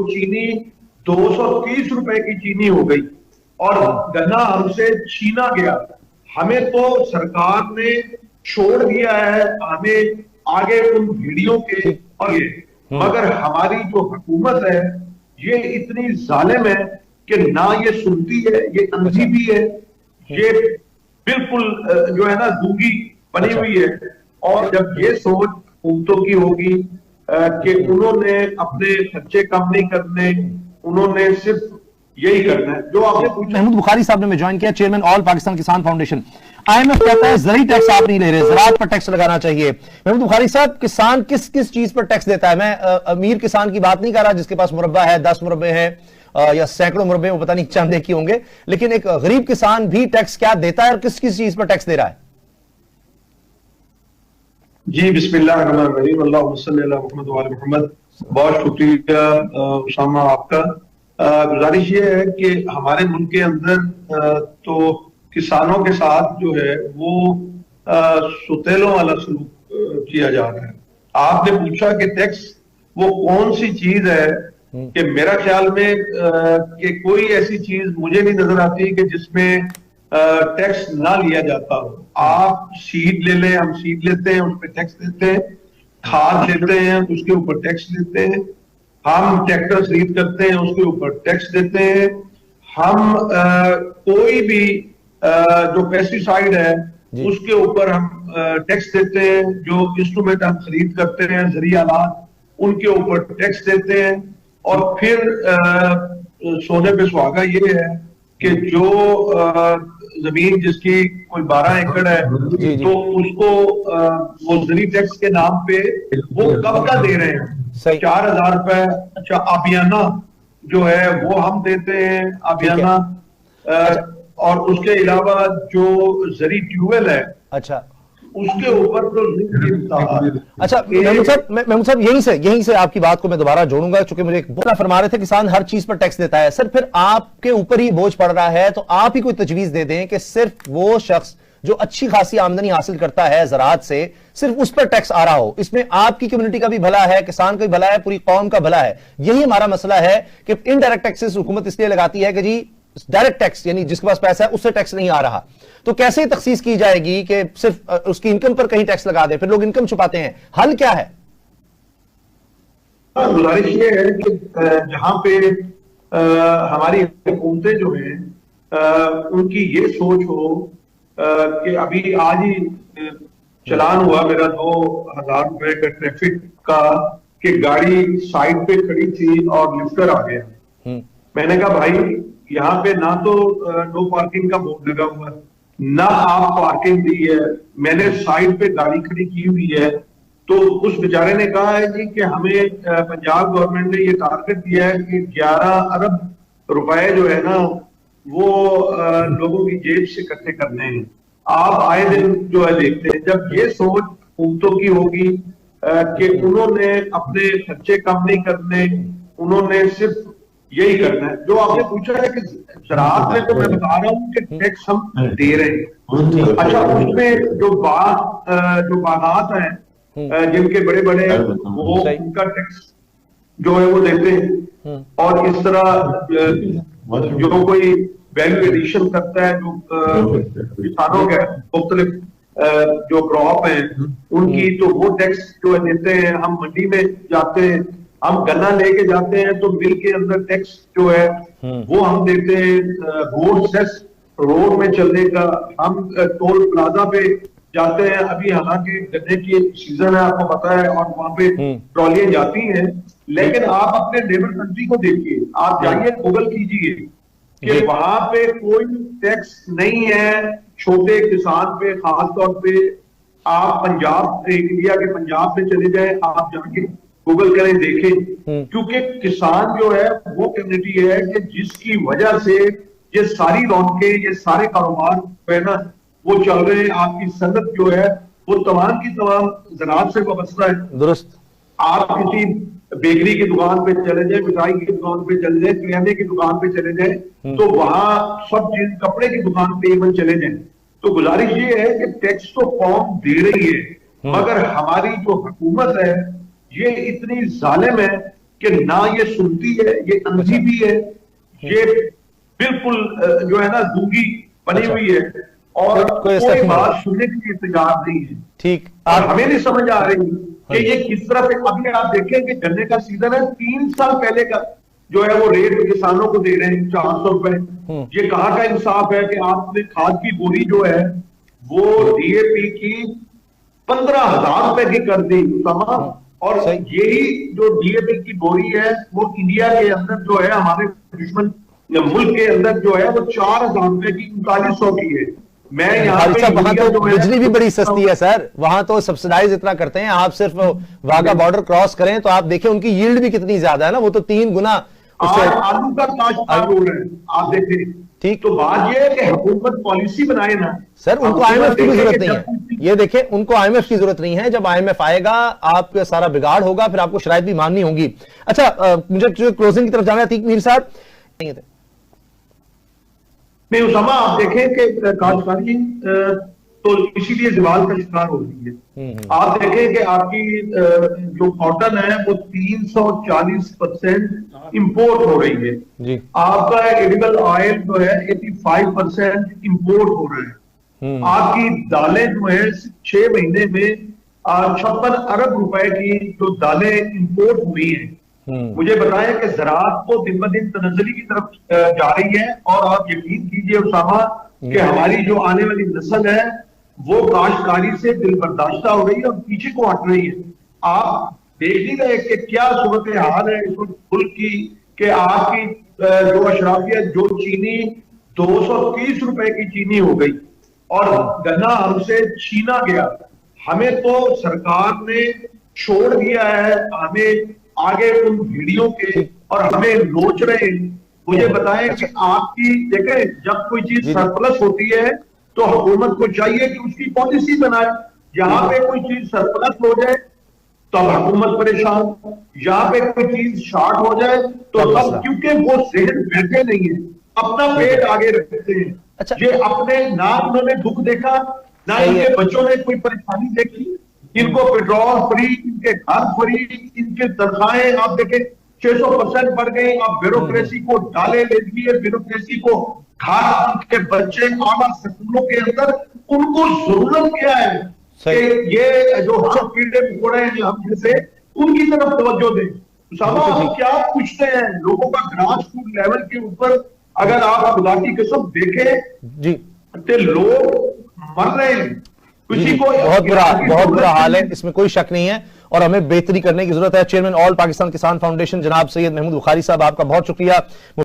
चीनी 230 रुपए की चीनी हो गई और गन्ना हमसे छीना गया। हमें तो सरकार ने छोड़ दिया है हमें आगे उन भीड़ियों के आगे, मगर हमारी जो हुकूमत है ये इतनी जालिम है कि ना ये सुनती है, ये अंधी भी है, ये बिल्कुल जो है ना गूंगी बनी हुई है। और जब ये सोच हुकूमतों की होगी कि उन्होंने अपने खर्चे कम नहीं करने, उन्होंने सिर्फ यही करना है जो आपने पूछा। महमूद बुखारी साहब ने मैं ज्वाइन किया, चेयरमैन ऑल पाकिस्तान किसान फाउंडेशन। IMF कहता है जरी टैक्स आप नहीं ले रहे, ज़राअत पर टैक्स लगाना चाहिए। महमूद बुखारी साहब, किसान किस किस चीज पर टैक्स देता है? मैं अमीर किसान की बात नहीं कर रहा जिसके पास मुरब्बा है, 10 मुरब्बे हैं या सैकड़ों मुरब्बे, वो पता नहीं चंदे की होंगे, लेकिन एक गरीब किसान भी टैक्स क्या देता है और किस किस चीज पर टैक्स दे रहा है? जी बिस्मिल्लाहिर्रहमानिर्रहीम, अल्लाहुम्मा सल्ली अला मुहम्मद व आले मुहम्मद। बहुत शुक्रिया उसामा आपका। गुजारिश ये है कि हमारे मुल्क के अंदर तो किसानों के साथ जो है वो सुतेलों वाला सलूक किया जा रहा है। आपने पूछा कि टैक्स वो कौन सी चीज है, कि मेरा ख्याल में कि कोई ऐसी चीज मुझे नहीं नजर आती कि जिसमें टैक्स ना लिया जाता हो। आप सीड ले लें, हम सीड लेते हैं उस पर टैक्स देते हैं, खाद लेते हैं उसके ऊपर टैक्स देते हैं, हम ट्रैक्टर खरीद करते हैं उसके ऊपर टैक्स देते हैं, हम कोई भी जो पेस्टिसाइड है उसके ऊपर हम टैक्स देते हैं, जो इंस्ट्रूमेंट हम खरीद करते हैं जरिए आलात उनके ऊपर टैक्स देते हैं। और फिर सोने पे सुहागा ये है कि जो जमीन जिसकी कोई 12 एकड़ है तो उसको वो जरी टैक्स के नाम पे वो कब का दे रहे हैं 4,000 रुपए। अच्छा, आबियाना जो है वो हम देते हैं आबियाना। और उसके अलावा जो जरी ट्यूबवेल है, अच्छा, उसके ऊपर तो अच्छा महमूद साहब यहीं से आपकी बात को मैं दोबारा जोड़ूंगा, चूंकि मुझे बोला फरमा रहे थे किसान हर चीज पर टैक्स देता है। सर फिर आपके ऊपर ही बोझ पड़ रहा है, तो आप ही कोई तजवीज दे दें कि सिर्फ वो शख्स जो अच्छी खासी आमदनी हासिल करता है ज़राअत से, सिर्फ उस पर टैक्स आ रहा हो। इसमें आपकी कम्युनिटी का भी भला है, किसान का भी भला है, पूरी कौम का भला है। यही हमारा मसला है कि इनडायरेक्ट टैक्सेस हुकूमत इसलिए लगाती है कि जी डायरेक्ट टैक्स यानी जिसके पास पैसा है उससे टैक्स नहीं आ रहा, तो कैसे तखसीस की जाएगी कि सिर्फ उसकी इनकम पर कहीं टैक्स लगा दे, फिर लोग इनकम छुपाते हैं। हल क्या है? गुजारिश ये है कि जहां पे हमारी हुकूमतें जो हैं उनकी ये सोच हो कि अभी आज ही चलान हुआ मेरा 2,000 रुपए का ट्रैफिक का, कि गाड़ी साइड पे खड़ी थी और लिफ्टर आ गया। मैंने कहा भाई यहाँ पे ना तो नो पार्किंग का बोर्ड लगा हुआ है, ना आप पार्किंग दी है, मैंने साइड पे गाड़ी खड़ी की हुई है। तो उस बेचारे ने कहा है जी कि हमें पंजाब गवर्नमेंट ने ये टारगेट दिया है कि 11 अरब रुपए जो है ना वो लोगों की जेब से इकट्ठे करने हैं। आप आए दिन जो है देखते हैं, जब ये सोच हुकूमतों की होगी कि उन्होंने अपने खर्चे कम नहीं करने, उन्होंने सिर्फ यही करना है। जो आपने पूछा है कि ज़राअत में, तो मैं बता रहा हूँ कि टैक्स हम दे रहे हैं। अच्छा, उसमें जो बागात हैं जिनके बड़े बड़े वो उनका टैक्स जो है वो देते हैं। और इस तरह जो कोई वैल्यू एडिशन करता है, जो किसानों के मुख्तलिफ जो क्रॉप है उनकी, तो वो टैक्स जो है देते हैं। हम मंडी में जाते हैं, हम गन्ना लेके जाते हैं तो मिल के अंदर टैक्स जो है वो हम देते हैं। रोड सेस, रोड में चलने का, हम टोल प्लाजा पे जाते हैं। अभी हालांकि गन्ने की सीजन है आपको पता है, और वहां पे ट्रॉलियां जाती हैं, लेकिन आप अपने नेबर कंट्री को देखिए, आप जाइए गूगल कीजिए कि वहां पे कोई टैक्स नहीं है छोटे किसान पे। खासतौर पे आप पंजाब, इंडिया के पंजाब में चले जाए, आप जाके गूगल करें, देखें, क्योंकि किसान जो है वो कम्युनिटी है कि जिसकी वजह से ये सारी रौनकें, ये सारे कारोबार है ना वो चल रहे हैं। आपकी सनत जो है वो तमाम की तमाम ज़राअत से वाबस्ता है। दुरुस्त। आप किसी बेकरी की दुकान पे चले जाए, मिठाई की दुकान पे चले जाए, किराने की दुकान पे चले जाए, तो वहां सब चीज, कपड़े की दुकान पे इवन चले जाए, तो गुजारिश ये है कि टैक्स तो कौम दे रही है, मगर हमारी जो हुकूमत है ये इतनी जालिम है कि ना ये सुनती है, ये अंधी भी है, ये बिल्कुल जो है ना गूंगी बनी हुई है और कोई बात सुनने के लिए तैयार नहीं है। ठीक, और हमें नहीं समझ आ रही कि ये किस तरह से। अभी आप देखें कि गन्ने का सीजन है, 3 साल पहले का जो है वो रेट किसानों को दे रहे हैं 400 रुपए। ये कहाँ का इंसाफ है कि आपने खाद की बोरी जो है वो डीएपी की 15,000 रुपए की कर दी उसामा, और यही जो डीएपी की बोरी है वो इंडिया के अंदर जो है हमारे दुश्मन मुल्क के अंदर जो है वो 4,000 रुपए की 3900 की है। मैं यहाँ पे वहां तो बिजली भी बड़ी सस्ती है सर, वहां तो सब्सिडाइज इतना करते हैं। आप सिर्फ वाघा बॉर्डर क्रॉस करें तो आप देखें उनकी यील्ड भी कितनी ज्यादा है ना, वो तो 3 गुना आलू का काश्तकार हो रहे हैं आप देखें। ठीक, तो बात यह है कि हुकूमत पॉलिसी बनाए ना सर, उनको आईएमएफ की जरूरत नहीं है। ये देखें, उनको आईएमएफ की जरूरत नहीं है। जब आईएमएफ आएगा आपका सारा बिगाड़ होगा, फिर आपको शराइत भी माननी होगी। अच्छा, मुझे क्लोजिंग की तरफ जाना है। अतीक मीर साहब नहीं, उसामा आप देखें कि काश्तकारी तो इसीलिए जवाल का शिकार हो रही है। आप देखें कि आपकी जो कॉटन है वो 340% इंपोर्ट हो रही है जी। आपका एडिबल ऑयल जो है 85% इंपोर्ट हो रहा है। आपकी दालें जो है 6 महीने में 56 अरब रुपए की जो दालें इंपोर्ट हुई हैं। मुझे बताया कि ज़राअत को दिन ब दिन तनज़्ज़ुली की तरफ जा रही है, और आप यकीन कीजिए उसामा कि हमारी जो आने वाली नस्ल है वो काश्तकारी से दिल बर्दाश्ता हो रही है और पीछे को हट रही है। आप देख ही रहे कि क्या सूरत हाल है इस मुल्क की, कि आपकी जो अशराफिया जो चीनी 230 रुपए की चीनी हो गई और गन्ना हमसे छीना गया। हमें तो सरकार ने छोड़ दिया है, हमें आगे उन भीड़ियों के, और हमें नोच रहे हैं। मुझे बताएं कि आपकी देखें जब कोई चीज सरप्लस होती है तो हुकूमत को चाहिए कि उसकी पॉलिसी बनाए। जहां पे कोई चीज सरप्लस हो जाए तो हुकूमत परेशान, जहां पे कोई चीज शॉर्ट हो जाए तो तब, क्योंकि वो सेहत बैठे नहीं है, अपना पेट आगे रखते हैं। अच्छा, ये अपने ना उन्होंने दुख देखा, ना इनके बच्चों ने कोई परेशानी देखी। इनको पेट्रोल फ्री, इनके घर फ्री, इनके तनख्वाहें आप देखें 600% बढ़ गई। आप ब्यूरोक्रेसी को डाले ले लिए, ब्यूरोक्रेसी को खा के बच्चे आला स्कूलों के अंदर, उनको जरूरत क्या है कि ये जो हम कीड़े मकोड़े हैं हम जैसे उनकी तरफ तवज्जो दें। हम क्या पूछते हैं लोगों का ग्रास रूट लेवल के ऊपर, अगर आप खुदा की कसम देखें जी तो लोग मर रहे हैं। किसी को बहुत बुरा हाल है, इसमें कोई शक नहीं है, और हमें बेहतरी करने की जरूरत है। चेयरमैन ऑल पाकिस्तान किसान फाउंडेशन जनाब सैयद महमूद बुखारी साहब, आपका बहुत शुक्रिया।